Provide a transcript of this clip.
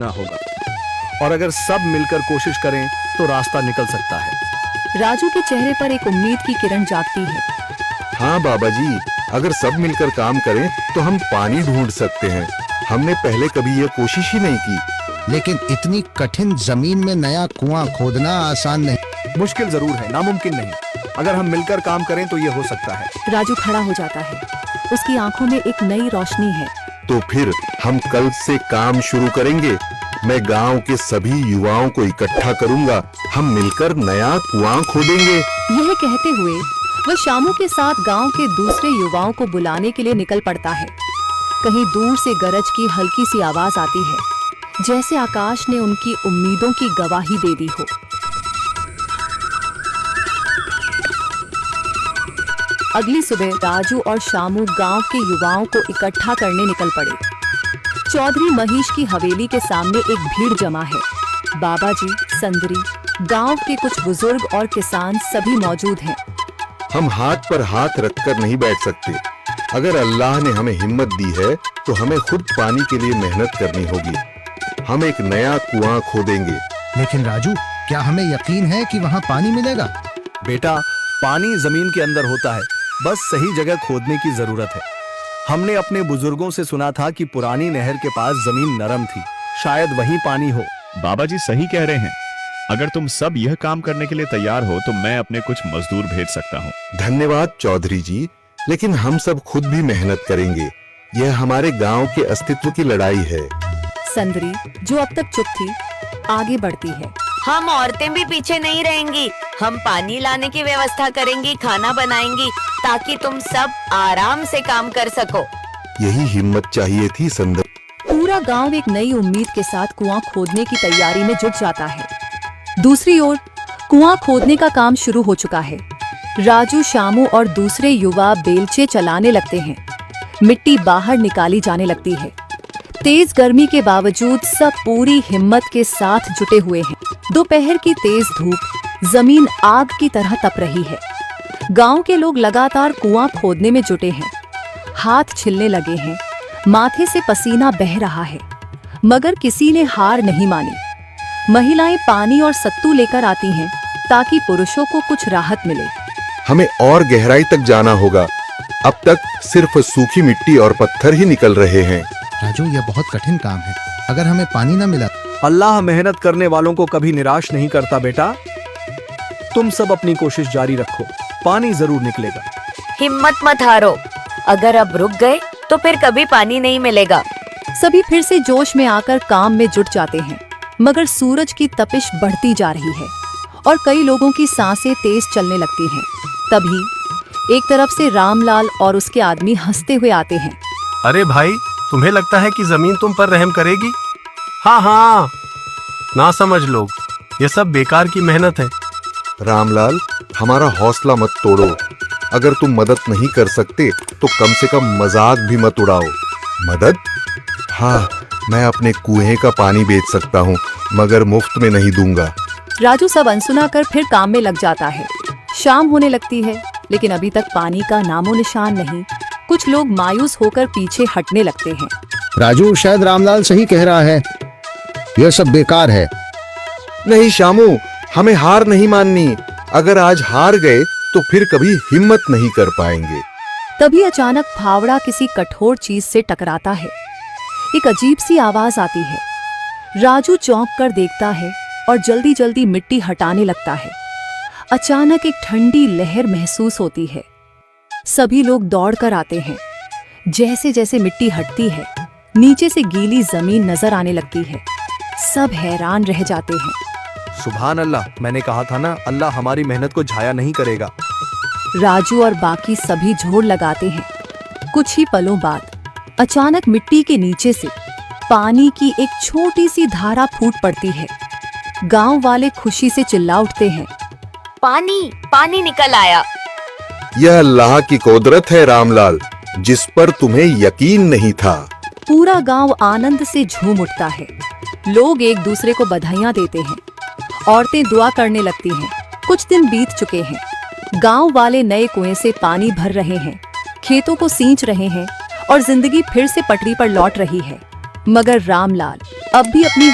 ना होगा, और अगर सब मिलकर कोशिश करें तो रास्ता निकल सकता है। राजू के चेहरे पर एक उम्मीद की किरण जागती है। हाँ बाबा जी, अगर सब मिलकर काम करें तो हम पानी ढूंढ सकते हैं। हमने पहले कभी यह कोशिश ही नहीं की। लेकिन इतनी कठिन जमीन में नया कुआं खोदना आसान नहीं। मुश्किल जरूर है, नामुमकिन नहीं। अगर हम मिलकर काम करें तो ये हो सकता है। राजू खड़ा हो जाता है, उसकी आंखों में एक नई रोशनी है। तो फिर हम कल से काम शुरू करेंगे। मैं गांव के सभी युवाओं को इकट्ठा करूंगा। हम मिलकर नया कुआं खोदेंगे। यह कहते हुए वह शामू के साथ गांव के दूसरे युवाओं को बुलाने के लिए निकल पड़ता है। कहीं दूर से गरज की हल्की सी आवाज आती है, जैसे आकाश ने उनकी उम्मीदों की गवाही दे दी हो। अगली सुबह राजू और शामू गांव के युवाओं को इकट्ठा करने निकल पड़े। चौधरी महेश की हवेली के सामने एक भीड़ जमा है। बाबा जी, संदरी, गांव के कुछ बुजुर्ग और किसान सभी मौजूद हैं। हम हाथ पर हाथ रखकर नहीं बैठ सकते। अगर अल्लाह ने हमें हिम्मत दी है तो हमें खुद पानी के लिए मेहनत करनी होगी। हम एक नया कुआं खोदेंगे। लेकिन राजू, क्या हमें यकीन है कि वहाँ पानी मिलेगा? बेटा, पानी जमीन के अंदर होता है, बस सही जगह खोदने की जरूरत है। हमने अपने बुजुर्गों से सुना था कि पुरानी नहर के पास जमीन नरम थी, शायद वहीं पानी हो। बाबा जी सही कह रहे हैं। अगर तुम सब यह काम करने के लिए तैयार हो तो मैं अपने कुछ मजदूर भेज सकता हूँ। धन्यवाद चौधरी जी, लेकिन हम सब खुद भी मेहनत करेंगे। यह हमारे गांव के अस्तित्व की लड़ाई है। संदरी, जो अब तक चुप थी, आगे बढ़ती है। हम औरतें भी पीछे नहीं रहेंगी। हम पानी लाने की व्यवस्था करेंगी, खाना बनाएंगी, ताकि तुम सब आराम से काम कर सको। यही हिम्मत चाहिए थी संदर। पूरा गांव एक नई उम्मीद के साथ कुआं खोदने की तैयारी में जुट जाता है। दूसरी ओर कुआं खोदने का काम शुरू हो चुका है। राजू, शामू और दूसरे युवा बेलचे चलाने लगते हैं। मिट्टी बाहर निकाली जाने लगती है। तेज गर्मी के बावजूद सब पूरी हिम्मत के साथ जुटे हुए हैं। दोपहर की तेज धूप जमीन आग की तरह तप रही है। गांव के लोग लगातार कुआं खोदने में जुटे हैं। हाथ छिलने लगे हैं, माथे से पसीना बह रहा है, मगर किसी ने हार नहीं मानी। महिलाएं पानी और सत्तू लेकर आती हैं ताकि पुरुषों को कुछ राहत मिले। हमें और गहराई तक जाना होगा। अब तक सिर्फ सूखी मिट्टी और पत्थर ही निकल रहे हैं। राजू, यह बहुत कठिन काम है। अगर हमें पानी न मिला। अल्लाह मेहनत करने वालों को कभी निराश नहीं करता बेटा। तुम सब अपनी कोशिश जारी रखो, पानी जरूर निकलेगा। हिम्मत मत हारो। अगर अब रुक गए तो फिर कभी पानी नहीं मिलेगा। सभी फिर से जोश में आकर काम में जुट जाते हैं, मगर सूरज की तपिश बढ़ती जा रही है और कई लोगों की सांसें तेज चलने लगती हैं। तभी एक तरफ से रामलाल और उसके आदमी हंसते हुए आते हैं। अरे भाई, तुम्हें लगता है कि जमीन तुम पर रहम करेगी? हाँ हाँ, ना समझ लोग, ये सब बेकार की मेहनत है। रामलाल, हमारा हौसला मत तोड़ो। अगर तुम मदद नहीं कर सकते तो कम से कम मजाक भी मत उड़ाओ। मदद? हाँ, मैं अपने कुएं का पानी बेच सकता हूँ, मगर मुफ्त में नहीं दूंगा। राजू सब अनसुना कर फिर काम में लग जाता है। शाम होने लगती है, लेकिन अभी तक पानी का नामो निशान नहीं। कुछ लोग मायूस होकर पीछे हटने लगते हैं। राजू, शायद रामलाल सही कह रहा है। यह सब बेकार है। नहीं शामू, हमें हार नहीं माननी। अगर आज हार गए तो फिर कभी हिम्मत नहीं कर पाएंगे। तभी अचानक फावड़ा किसी कठोर चीज से टकराता है। एक अजीब सी आवाज आती है। राजू चौंक कर देखता है और जल्दी जल्दी मिट्टी हटाने लगता है। अचानक एक ठंडी लहर महसूस होती है। सभी लोग दौड़कर आते हैं। जैसे जैसे मिट्टी हटती है, नीचे से गीली जमीन नजर आने लगती है। सब हैरान रह जाते हैं। सुभान अल्लाह, मैंने कहा था ना, अल्लाह हमारी मेहनत को जाया नहीं करेगा। राजू और बाकी सभी जोर लगाते हैं। कुछ ही पलों बाद अचानक मिट्टी के नीचे से पानी की एक छोटी सी धारा फूट पड़ती है। गांव वाले खुशी से चिल्ला उठते हैं। पानी पानी निकल आया। यह अल्लाह की कुदरत है रामलाल, जिस पर तुम्हें यकीन नहीं था। पूरा गांव आनंद से झूम उठता है। लोग एक दूसरे को बधाइयां देते हैं। औरतें दुआ करने लगती हैं। कुछ दिन बीत चुके हैं। गांव वाले नए कुएं से पानी भर रहे हैं, खेतों को सींच रहे हैं और जिंदगी फिर से पटरी पर लौट रही है। मगर रामलाल अब भी अपनी